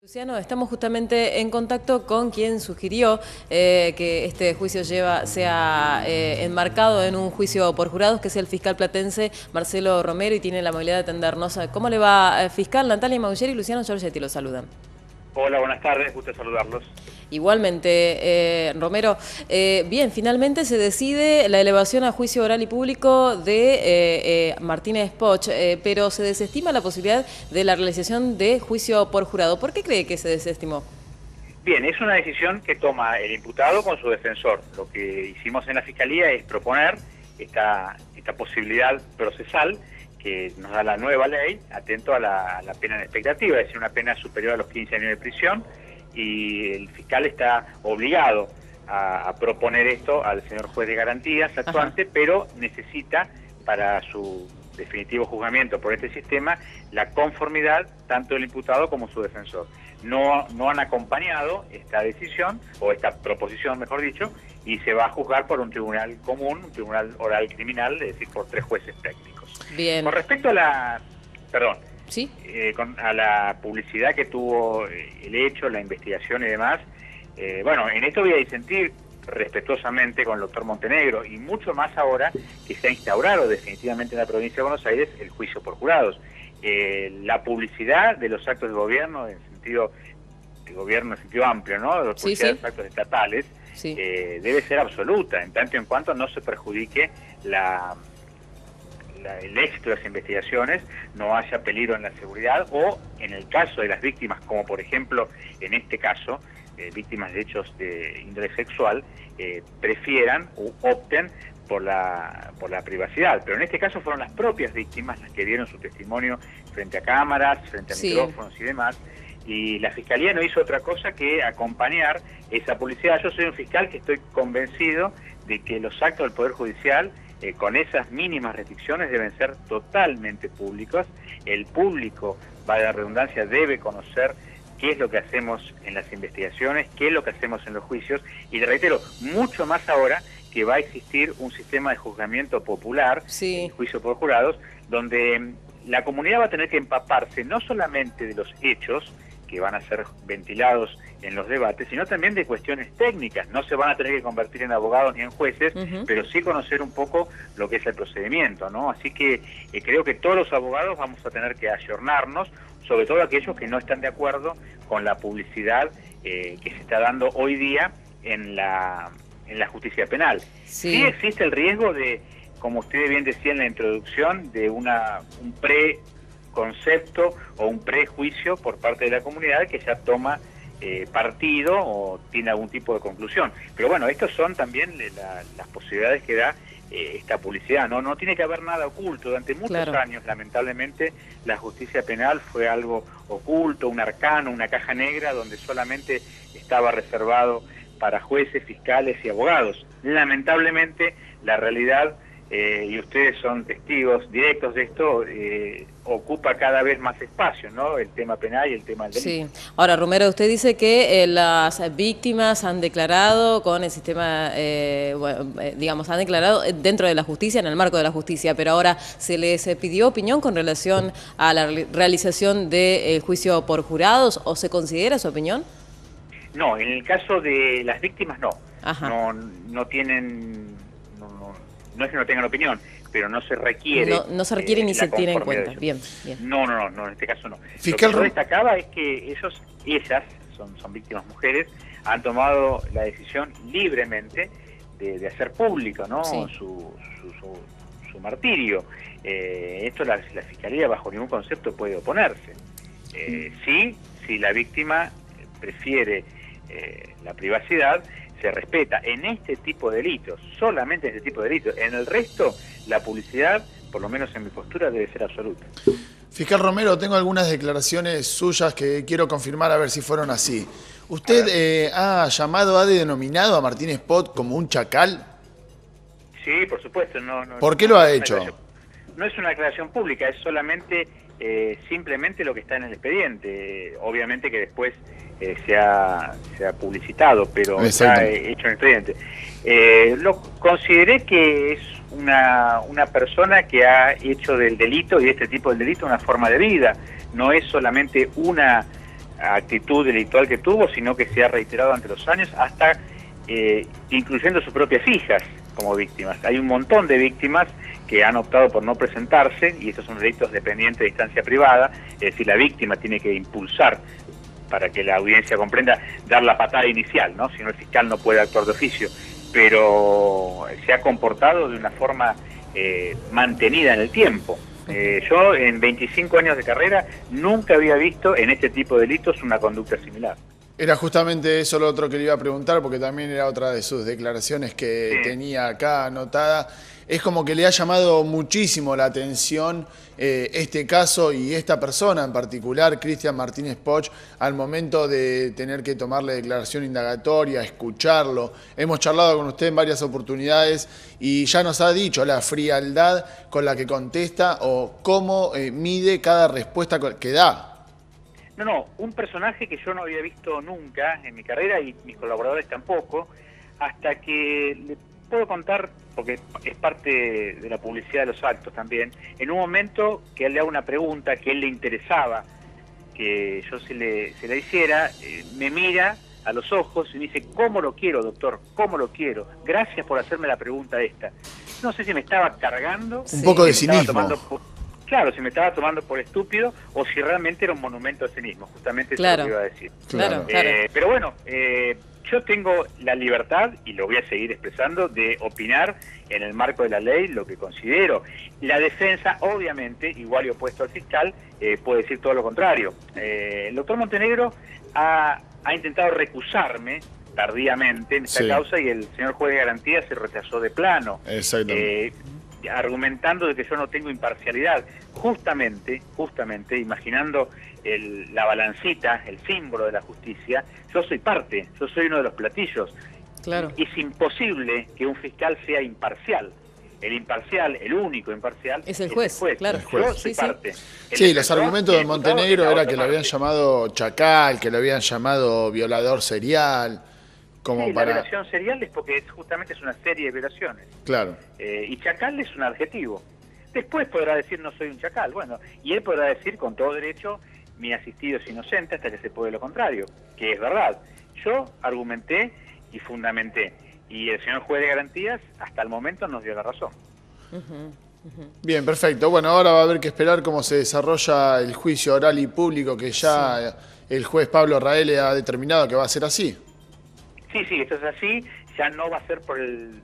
Luciano, estamos justamente en contacto con quien sugirió que este juicio sea enmarcado en un juicio por jurados, que es el fiscal platense Marcelo Romero, y tiene la amabilidad de atendernos. ¿Cómo le va, fiscal? Natalia Maugeri y Luciano Giorgetti lo saludan. Hola, buenas tardes, gusto saludarlos. Igualmente, Romero. Bien, finalmente se decide la elevación a juicio oral y público de Martínez Poch, pero se desestima la posibilidad de la realización de juicio por jurado. ¿Por qué cree que se desestimó? Bien, es una decisión que toma el imputado con su defensor. Lo que hicimos en la Fiscalía es proponer esta posibilidad procesal que nos da la nueva ley, atento a la pena en expectativa, es decir, una pena superior a los 15 años de prisión, y el fiscal está obligado a proponer esto al señor juez de garantías actuante. Ajá. Pero necesita para su definitivo juzgamiento por este sistema la conformidad tanto del imputado como su defensor. No han acompañado esta decisión, o esta proposición mejor dicho, y se va a juzgar por un tribunal común, un tribunal oral criminal, es decir, por 3 jueces técnicos. Bien. Con respecto a la... Perdón. ¿Sí? A la publicidad que tuvo el hecho, la investigación y demás, bueno, en esto voy a disentir respetuosamente con el doctor Montenegro, y mucho más ahora que se ha instaurado definitivamente en la provincia de Buenos Aires el juicio por jurados. La publicidad de los actos de gobierno, en sentido de gobierno en sentido amplio, ¿no? De los los actos estatales, debe ser absoluta, en tanto y en cuanto no se perjudique el éxito de las investigaciones, no haya peligro en la seguridad, o en el caso de las víctimas, como por ejemplo en este caso, víctimas de hechos de índole sexual, prefieran o opten por la privacidad. Pero en este caso fueron las propias víctimas las que dieron su testimonio frente a cámaras, frente a micrófonos y demás, y la Fiscalía no hizo otra cosa que acompañar esa publicidad. Yo soy un fiscal que estoy convencido de que los actos del Poder Judicial, con esas mínimas restricciones, deben ser totalmente públicos. El público, vaya la redundancia, debe conocer qué es lo que hacemos en las investigaciones, qué es lo que hacemos en los juicios, y le reitero, mucho más ahora que va a existir un sistema de juzgamiento popular, juicio por jurados, donde la comunidad va a tener que empaparse no solamente de los hechos que van a ser ventilados en los debates, sino también de cuestiones técnicas. No se van a tener que convertir en abogados ni en jueces, pero sí conocer un poco lo que es el procedimiento, ¿no? Así que creo que todos los abogados vamos a tener que ayornarnos, sobre todo aquellos que no están de acuerdo con la publicidad que se está dando hoy día en la justicia penal. Sí existe el riesgo de, como usted bien decía en la introducción, de un preconcepto o un prejuicio por parte de la comunidad que ya toma partido o tiene algún tipo de conclusión. Pero bueno, estos son también las posibilidades que da esta publicidad. No tiene que haber nada oculto. Durante muchos años, lamentablemente, la justicia penal fue algo oculto, un arcano, una caja negra donde solamente estaba reservado para jueces, fiscales y abogados. Lamentablemente, la realidad, y ustedes son testigos directos de esto, ocupa cada vez más espacio, ¿no? El tema penal y el tema del delito. Sí. Ahora, Romero, usted dice que las víctimas han declarado con el sistema, digamos, han declarado dentro de la justicia, en el marco de la justicia, pero ahora se les pidió opinión con relación a la realización del juicio por jurados, ¿o se considera su opinión? No, en el caso de las víctimas no. Ajá. No tienen, no es que no tengan opinión, pero no se requiere. No se requiere ni se tiene en cuenta. Bien. No, en este caso no. Fiscal, lo que yo destacaba es que ellas son víctimas mujeres, han tomado la decisión libremente de hacer público, ¿no? Su martirio. Esto la Fiscalía bajo ningún concepto puede oponerse. Si la víctima prefiere la privacidad, se respeta en este tipo de delitos, solamente en este tipo de delitos. En el resto, la publicidad, por lo menos en mi postura, debe ser absoluta. Fiscal Romero, tengo algunas declaraciones suyas que quiero confirmar a ver si fueron así. ¿Usted ha denominado a Martínez Poch como un chacal? Sí, por supuesto. ¿Por qué lo ha hecho? No es una declaración pública, es solamente simplemente lo que está en el expediente. Obviamente que después se ha publicitado, pero está hecho en el expediente. Lo consideré que es una persona que ha hecho del delito y de este tipo de delito una forma de vida. No es solamente una actitud delictual que tuvo, sino que se ha reiterado ante los años, hasta incluyendo sus propias hijas como víctimas. Hay un montón de víctimas que han optado por no presentarse, y estos son delitos dependientes de instancia privada, es decir, la víctima tiene que impulsar para que la audiencia comprenda, dar la patada inicial, ¿no? Si no, el fiscal no puede actuar de oficio, pero se ha comportado de una forma mantenida en el tiempo. Yo en 25 años de carrera nunca había visto en este tipo de delitos una conducta similar. Era justamente eso lo otro que le iba a preguntar, porque también era otra de sus declaraciones que tenía acá anotada. Es como que le ha llamado muchísimo la atención este caso y esta persona en particular, Cristian Martínez Poch, al momento de tener que tomarle declaración indagatoria, escucharlo. Hemos charlado con usted en varias oportunidades y ya nos ha dicho la frialdad con la que contesta o cómo mide cada respuesta que da. No, un personaje que yo no había visto nunca en mi carrera y mis colaboradores tampoco, hasta que le puedo contar, porque es parte de la publicidad de los actos también, en un momento que él le haga una pregunta que a él le interesaba que yo se la hiciera, me mira a los ojos y me dice: ¿cómo lo quiero, doctor? ¿Cómo lo quiero? Gracias por hacerme la pregunta esta. No sé si me estaba cargando, un poco de cinismo. Claro, si me estaba tomando por estúpido o si realmente era un monumento a sí mismo, justamente eso es lo que iba a decir. Claro. Pero bueno, yo tengo la libertad, y lo voy a seguir expresando, de opinar en el marco de la ley lo que considero. La defensa, obviamente, igual y opuesto al fiscal, puede decir todo lo contrario. El doctor Montenegro ha intentado recusarme tardíamente en esta causa, y el señor juez de garantía se rechazó de plano. Exactamente. Argumentando de que yo no tengo imparcialidad, justamente, imaginando la balancita, el símbolo de la justicia, yo soy parte, yo soy uno de los platillos. Claro. Es imposible que un fiscal sea imparcial. El único imparcial es el juez. Claro. Yo soy parte. Sí, los argumentos de Montenegro era que lo habían llamado chacal, que lo habían llamado violador serial. Como la violación serial es porque justamente es una serie de violaciones. Claro. Y chacal es un adjetivo. Después podrá decir: no soy un chacal. Bueno, y él podrá decir con todo derecho: mi asistido es inocente, hasta que se pruebe lo contrario, que es verdad. Yo argumenté y fundamenté, y el señor juez de garantías hasta el momento nos dio la razón. Bien, perfecto. Bueno, ahora va a haber que esperar cómo se desarrolla el juicio oral y público, que ya el juez Pablo Raele ha determinado que va a ser así. Sí, esto es así. Ya no va a ser por el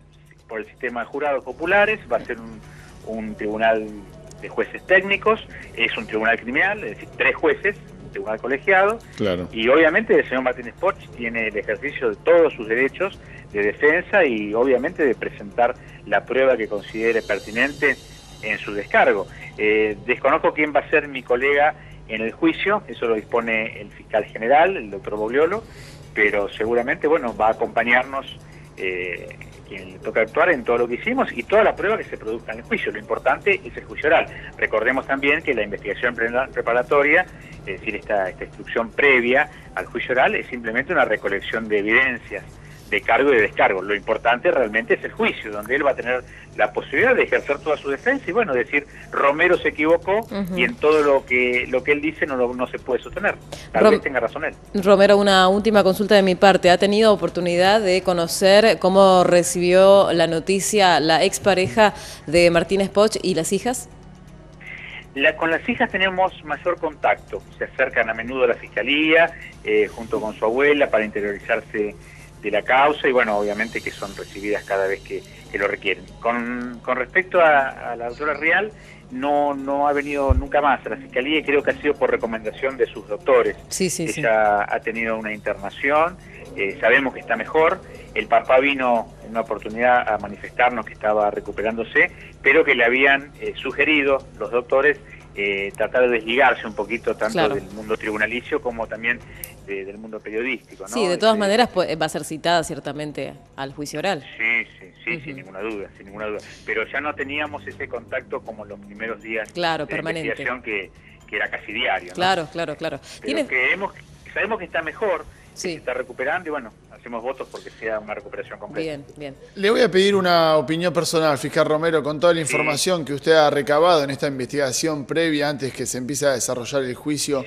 sistema de jurados populares, va a ser un tribunal de jueces técnicos, es un tribunal criminal, es decir, 3 jueces, un tribunal colegiado. Claro. Y obviamente el señor Martínez Poch tiene el ejercicio de todos sus derechos de defensa y obviamente de presentar la prueba que considere pertinente en su descargo. Desconozco quién va a ser mi colega en el juicio, eso lo dispone el fiscal general, el doctor Bogliolo, pero seguramente, bueno, va a acompañarnos quien le toca actuar en todo lo que hicimos y toda la prueba que se produzca en el juicio. Lo importante es el juicio oral. Recordemos también que la investigación preparatoria, es decir, esta instrucción previa al juicio oral, es simplemente una recolección de evidencias de cargo y de descargo. Lo importante realmente es el juicio, donde él va a tener la posibilidad de ejercer toda su defensa y, bueno, decir: Romero se equivocó y en todo lo que él dice no se puede sostener. Tal vez tenga razón él. Romero, una última consulta de mi parte. ¿Ha tenido oportunidad de conocer cómo recibió la noticia la expareja de Martínez Poch y las hijas? Con las hijas tenemos mayor contacto. Se acercan a menudo a la fiscalía, junto con su abuela, para interiorizarse de la causa, y bueno, obviamente que son recibidas cada vez que lo requieren. Con respecto a la doctora Rial, no ha venido nunca más a la fiscalía, y creo que ha sido por recomendación de sus doctores. Ella ha tenido una internación, sabemos que está mejor. El papá vino en una oportunidad a manifestarnos que estaba recuperándose, pero que le habían sugerido los doctores tratar de desligarse un poquito tanto del mundo tribunalicio como también del mundo periodístico, ¿no? Sí, de todas maneras va a ser citada ciertamente al juicio oral. Sí, sin ninguna duda. Pero ya no teníamos ese contacto como los primeros días de permanente. Investigación que era casi diario, ¿no? Claro. Pero sabemos que está mejor, que se está recuperando, y bueno, hacemos votos porque sea una recuperación completa. Bien. Le voy a pedir una opinión personal, fiscal Romero, con toda la información que usted ha recabado en esta investigación previa antes que se empiece a desarrollar el juicio.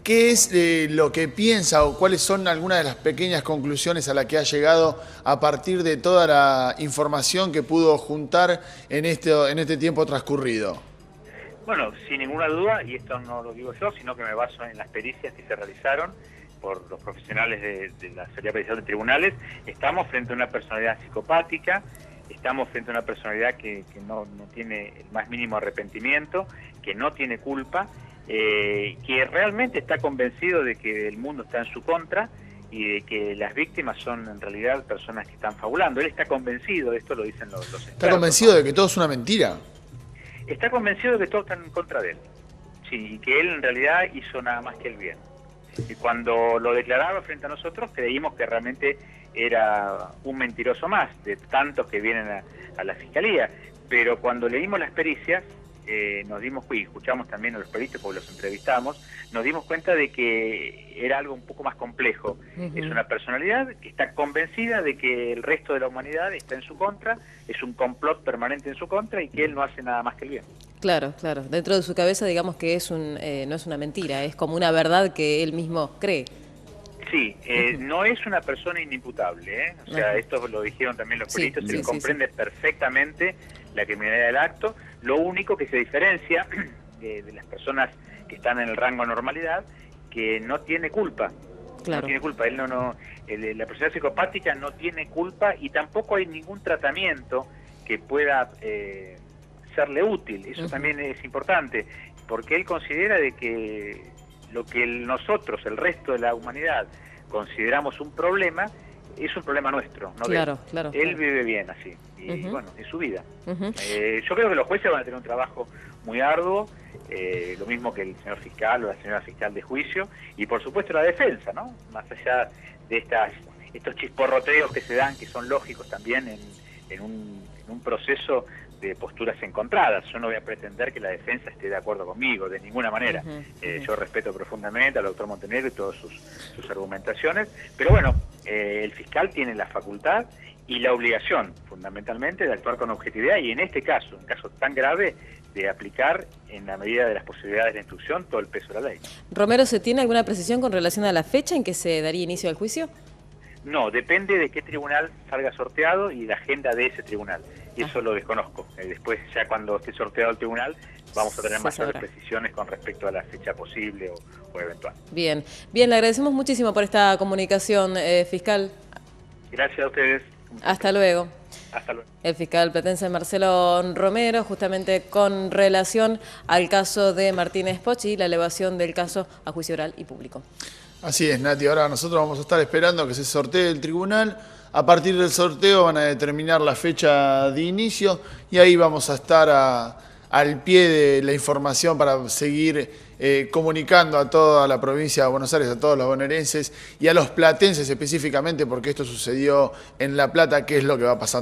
¿Qué es lo que piensa o cuáles son algunas de las pequeñas conclusiones a las que ha llegado a partir de toda la información que pudo juntar en este tiempo transcurrido? Bueno, sin ninguna duda, y esto no lo digo yo, sino que me baso en las pericias que se realizaron por los profesionales de la Sociedad Pericial de Tribunales, estamos frente a una personalidad psicopática, estamos frente a una personalidad que no tiene el más mínimo arrepentimiento, que no tiene culpa, que realmente está convencido de que el mundo está en su contra y de que las víctimas son en realidad personas que están fabulando. Él está convencido, esto lo dicen los expertos. ¿Está convencido de que todo es una mentira? Está convencido de que todos están en contra de él, sí, y que él en realidad hizo nada más que el bien. Y cuando lo declaraba frente a nosotros creímos que realmente era un mentiroso más de tantos que vienen a la Fiscalía, pero cuando leímos las pericias, nos dimos, y escuchamos también a los peritos porque los entrevistamos, nos dimos cuenta de que era algo un poco más complejo. Es una personalidad que está convencida de que el resto de la humanidad está en su contra, es un complot permanente en su contra y que él no hace nada más que el bien. Claro, claro. Dentro de su cabeza digamos que es no es una mentira, es como una verdad que él mismo cree. Sí, no es una persona inimputable, O sea, esto lo dijeron también los peritos, él comprende perfectamente la criminalidad del acto. Lo único que se diferencia de las personas que están en el rango de normalidad, que no tiene culpa. Claro. No tiene culpa, la persona psicopática no tiene culpa y tampoco hay ningún tratamiento que pueda serle útil. Eso también es importante, porque él considera de que lo que nosotros, el resto de la humanidad, consideramos un problema, es un problema nuestro, no claro, de él. Claro, él vive bien así, y bueno, es su vida. Yo creo que los jueces van a tener un trabajo muy arduo, lo mismo que el señor fiscal o la señora fiscal de juicio, y por supuesto la defensa, ¿no? Más allá de estos chisporroteos que se dan, que son lógicos también en un proceso de posturas encontradas. Yo no voy a pretender que la defensa esté de acuerdo conmigo, de ninguna manera. Yo respeto profundamente al doctor Montenegro y todas sus argumentaciones, pero bueno, el fiscal tiene la facultad y la obligación, fundamentalmente, de actuar con objetividad y en este caso, un caso tan grave, de aplicar en la medida de las posibilidades de instrucción todo el peso de la ley. Romero, ¿se tiene alguna precisión con relación a la fecha en que se daría inicio al juicio? No, depende de qué tribunal salga sorteado y la agenda de ese tribunal. Eso lo desconozco. Después, ya cuando esté sorteado el tribunal, vamos a tener mayores precisiones con respecto a la fecha posible o eventual. Bien, bien, le agradecemos muchísimo por esta comunicación, fiscal. Gracias a ustedes. Hasta luego. Hasta luego. El fiscal platense Marcelo Romero, justamente con relación al caso de Martínez Poch y la elevación del caso a juicio oral y público. Así es, Nati. Ahora nosotros vamos a estar esperando que se sortee el tribunal. A partir del sorteo van a determinar la fecha de inicio y ahí vamos a estar al pie de la información para seguir comunicando a toda la provincia de Buenos Aires, a todos los bonaerenses y a los platenses específicamente, porque esto sucedió en La Plata, qué es lo que va pasando.